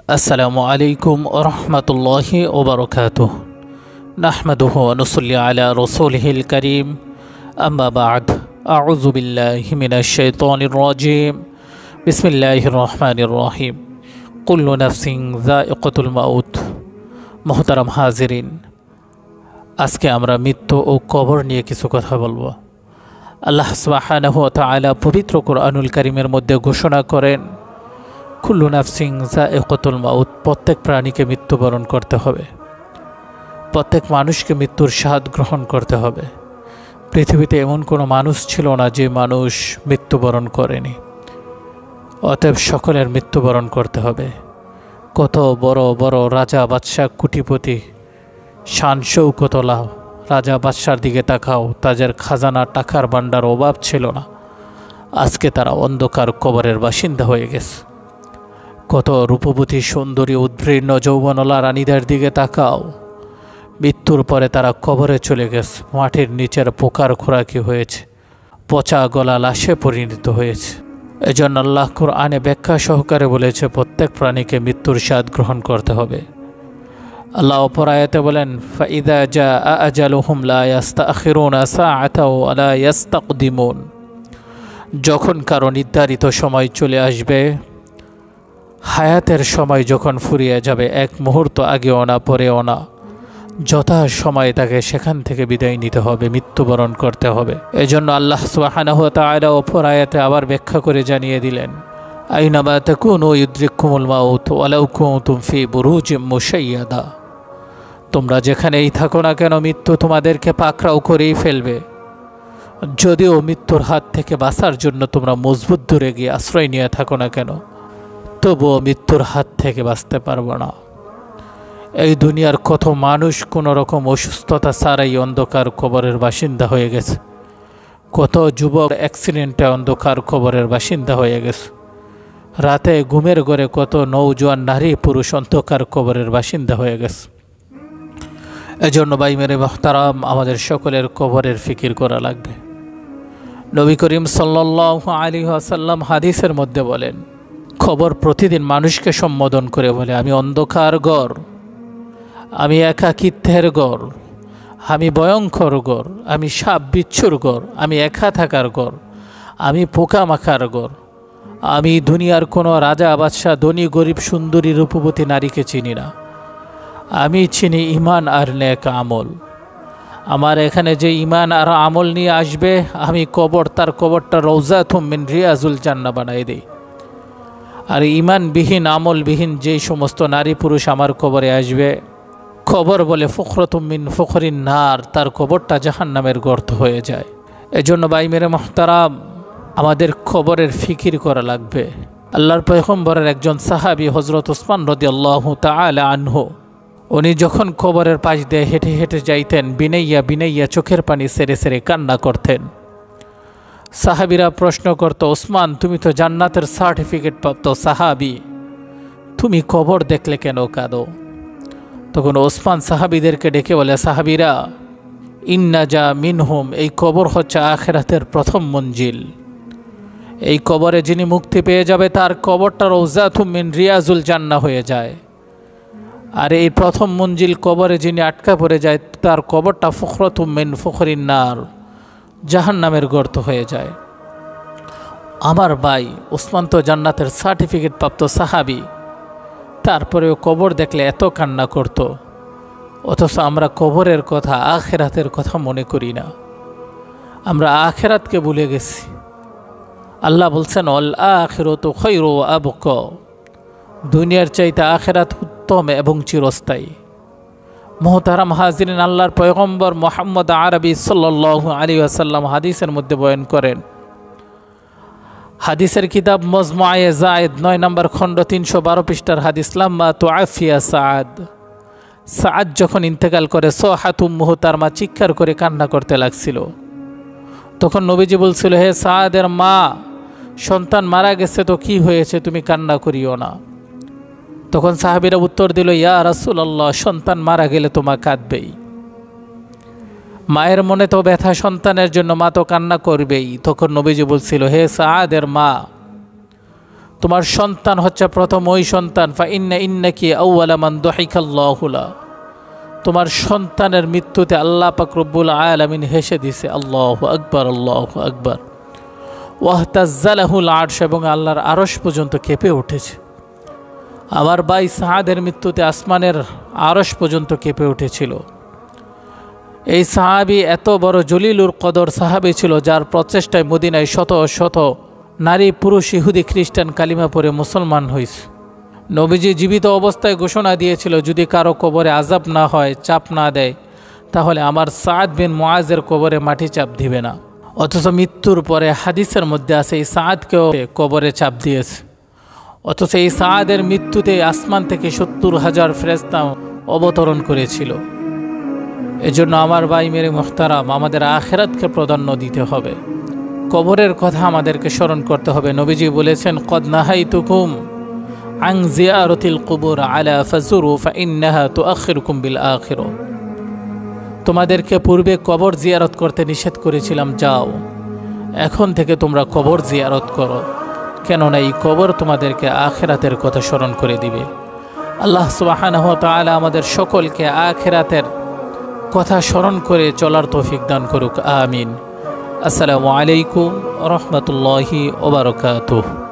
আসসালামু আলাইকুম ওরহমতুল্লাহি ওবরকাতুহ। নাহমাদুহু ওয়া নুসাল্লি আলা রাসূলিহিল কারীম, আম্মা বা'দ। আউযু বিল্লাহি মিনাশ শাইতানির রাজীম। বিসমিল্লাহির রহমানির রহিম। কুল্লু নাফসিন যায়িকাতুল মাউত। মুহতারাম হাজিরিন, আজকে আমরা মৃত্যু ও কবর নিয়ে কিছু কথা বলবো। আল্লাহ সুবহানাহু ওয়া তাআলা পবিত্র কুরআনুল কারীমের মধ্যে ঘোষণা করেন, কুল্লু নাফসিন যায়িকাতুল মাউত। প্রত্যেক প্রাণীকে মৃত্যুবরণ করতে হবে, প্রত্যেক মানুষকে মৃত্যুর স্বাদ গ্রহণ করতে হবে। পৃথিবীতে এমন কোনো মানুষ ছিল না যে মানুষ মৃত্যুবরণ করেনি। অতএব সকলের মৃত্যুবরণ করতে হবে। কত বড় বড় রাজা বাদশাহ কোটিপতি শান শৌকতলা রাজা বাদশার দিকে তাকাও, তাদের খাজানা টাকার ভাণ্ডার অভাব ছিল না। আজকে তারা অন্ধকার কবরের বাসিন্দা হয়ে গেছে। কত রূপবতী সুন্দরী উদ্ভিন্ন যৌবনলা রানীদের দিকে তাকাও, মৃত্যুর পরে তারা কবরে চলে গেছে, মাটির নিচের পোকার খোরাকি হয়েছে, পচা গলা লাশে পরিণত হয়েছে। এজন্য আল্লাহ কুরআনে ব্যাখ্যা সহকারে বলেছে, প্রত্যেক প্রাণীকে মৃত্যুর স্বাদ গ্রহণ করতে হবে। আল্লাহ অপর আয়াতে বলেন, ফাইদা জাআ আজালুহুম লা ইস্তাখিরুনা সাআতাও ওয়া লা ইস্তাকদিমুন। যখন কারো নির্ধারিত সময় চলে আসবে, হায়াতের সময় যখন ফুরিয়ে যাবে, এক মুহূর্ত আগেও না পরেও না, যথা সময় তাকে সেখান থেকে বিদায় নিতে হবে, মৃত্যুবরণ করতে হবে। এজন্য আল্লাহ সুবহানাহু ওয়া তাআলা অপর আয়াতে আবার ব্যাখ্যা করে জানিয়ে দিলেন, আইনামা তাকুনু ইউদরিকুমুল মাউত ওয়ালাউ কুনতুম ফি বুরুজিম মুশাইয়াদা। তোমরা যেখানেই থাকো না কেন, মৃত্যু তোমাদেরকে পাকড়াও করেই ফেলবে। যদিও মৃত্যুর হাত থেকে বাঁচার জন্য তোমরা মজবুত দূরে গিয়ে আশ্রয় নিয়ে থাকো না কেন, তবুও মৃত্যুর হাত থেকে বাঁচতে পারবো না। এই দুনিয়ার কত মানুষ কোনো রকম অসুস্থতা ছাড়াই অন্ধকার কবরের বাসিন্দা হয়ে গেছে। কত যুবক অ্যাক্সিডেন্টে অন্ধকার কবরের বাসিন্দা হয়ে গেছে। রাতে ঘুমের ঘরে কত নৌজওয়ান নারী পুরুষ অন্ধকার কবরের বাসিন্দা হয়ে গেছে। এজন্য ভাই মেরে মুহতারাম, আমাদের সকলের কবরের ফিকির করা লাগবে। নবী করিম সাল্লাল্লাহু আলাইহি ওয়াসাল্লাম হাদিসের মধ্যে বলেন, খবর প্রতিদিন মানুষকে সম্বোধন করে বলে, আমি অন্ধকার ঘর, আমি একাকিত্বের ঘর, আমি ভয়ঙ্কর ঘর, আমি সাপ বিচ্ছুর ঘর, আমি একা থাকার ঘর, আমি পোকামাখার ঘর। আমি দুনিয়ার কোনো রাজা বাদশাহ ধনী গরিব সুন্দরী রূপবতী নারীকে চিনি না। আমি চিনি ইমান আর নেক আমল। আমার এখানে যে ইমান আর আমল নিয়ে আসবে, আমি তার কবরটা রওজাতুম মিন রিয়াজুল জান্নাহ বানাই দিই। আর ইমানবিহীন আমলবিহীন যেই সমস্ত নারী পুরুষ আমার কবরে আসবে, কবর বলে ফখরতুম মিন ফখরিন নার, তার কবরটা জাহান্নামের গর্ত হয়ে যায়। এজন্য ভাই মেরে মুহতারাম, আমাদের কবরের ফিকির করা লাগবে। আল্লাহর পয়গম্বরের একজন সাহাবী হযরত ওসমান রাদিয়াল্লাহু তাআলা আনহু, উনি যখন কবরের পাশ দিয়ে হেঁটে হেঁটে যাইতেন, বিনাইয়া বিনাইয়া চোখের পানি সেরে সেরে কান্না করতেন। সাহাবীরা প্রশ্ন করত, ওসমান, তুমি তো জান্নাতের সার্টিফিকেট প্রাপ্ত সাহাবী, তুমি কবর দেখলে কেন কাঁদো? তখন ওসমান সাহাবীদেরকে ডেকে বলে, সাহাবীরা, ইন্না যা মিনহুম, এই কবর হচ্ছে আখিরাতের প্রথম মঞ্জিল। এই কবরে যিনি মুক্তি পেয়ে যাবে, তার কবরটা রওজাতুম মিন রিয়াজুল জান্নাহ হয়ে যায়। আর এই প্রথম মঞ্জিল কবরে যিনি আটকা পড়ে যায়, তার কবরটা ফখরতুম মিন ফখরিন নার, জাহান্নামের গর্ত হয়ে যায়। আমার ভাই ওসমান তো জান্নাতের সার্টিফিকেট প্রাপ্ত সাহাবী, তারপরেও কবর দেখলে এত কান্না করত। অথচ আমরা কবরের কথা, আখিরাতের কথা মনে করি না। আমরা আখিরাতকে ভুলে গেছি। আল্লাহ বলছেন, আল আখিরাতু খায়রু ওয়া আবকা। দুনিয়ার চাইতে আখিরাত উত্তম এবং চিরস্থায়ী। মুহতারাম হাজিরিন, আল্লাহর পয়গম্বর মুহাম্মদ আরবি সাল্লাল্লাহু আলাইহি ওয়াসাল্লাম হাদিসের মধ্যে বয়ান করেন, হাদিসের কিতাব মজমুআয়ে যায়েদ 9 নম্বর খণ্ড 312 পৃষ্ঠার হাদিস, লাম্মা তুআফিয়া সাআদ। সাআদ যখন ইন্তেকাল করে, সাহাত উম্মুহু, তার মা চিৎকার করে কান্না করতে লাগছিল। তখন নবীজি বলছিল, হে সাআদের মা, সন্তান মারা গেছে তো কি হয়েছে, তুমি কান্না করিও না। তখন সাহাবীরা উত্তর দিল, ইয়া রাসূলুল্লাহ, সন্তান মারা গেলে তো মা কাঁদবেই। মায়ের মনে তো ব্যথা সন্তানের জন্য, মা তো কান্না করবেই। তখন নবীজি বলছিল, হে সাআদের মা, তোমার সন্তান হচ্ছে প্রথম ওই সন্তান, ফা ইন্নাকি আউওয়ালা মান দুহিকাল্লাহু লা, তোমার সন্তানের মৃত্যুতে আল্লাহ পাক রব্বুল আলামিন হেসে দিছে। আল্লাহু আকবার, আল্লাহু আকবার। ওয়াহতাজ্জালাহুল আরশ, এবং আল্লাহর আরশ পর্যন্ত কেঁপে উঠেছে। আমার ভাই সাহাদের মৃত্যুতে আসমানের আরশ পর্যন্ত কেঁপে উঠেছিল। এই সাহাবী এত বড় জলিলুল কদর সাহাবী ছিল, যার প্রচেষ্টায় মদিনায় শত শত নারী পুরুষ ইহুদি খ্রিস্টান কালিমা পড়ে মুসলমান হয়েছে। নবীজি জীবিত অবস্থায় ঘোষণা দিয়েছিল, যদি কারো কবরে আযাব না হয়, চাপ না দেয়, তাহলে আমার সাদ বিন মুআজের কবরে মাটি চাপ দিবে না। অথচ মৃত্যুর পরে হাদিসের মধ্যে আছে এই সাদকেও কবরে চাপ দিয়েছে। অথচ এই সাদের মৃত্যুতে আসমান থেকে ৭০,০০০ ফেরেশতা অবতরণ করেছিল। এজন্য আমার ভাই মেরে মুহতারাম, আমাদের আখিরাতকে প্রাধান্য দিতে হবে। কবরের কথা আমাদেরকে স্মরণ করতে হবে। নবীজি বলেছেন, কদ নাহাইতুকুম আন জিয়ারাতিল কুবুর আলা ফাজুরু ফাইন্নাহা তুআখিরুকুম বিল আখিরাহ। তোমাদেরকে পূর্বে কবর জিয়ারত করতে নিষেধ করেছিলাম, যাও এখন থেকে তোমরা কবর জিয়ারত করো, কেননা এই কবর তোমাদেরকে আখিরাতের কথা স্মরণ করে দিবে। আল্লাহ সুবহানাহু ওয়া তাআলা আমাদের সকলকে আখিরাতের কথা স্মরণ করে চলার তৌফিক দান করুক, আমিন। আসসালামু আলাইকুম ওয়া রাহমাতুল্লাহি ওয়া বারাকাতুহু।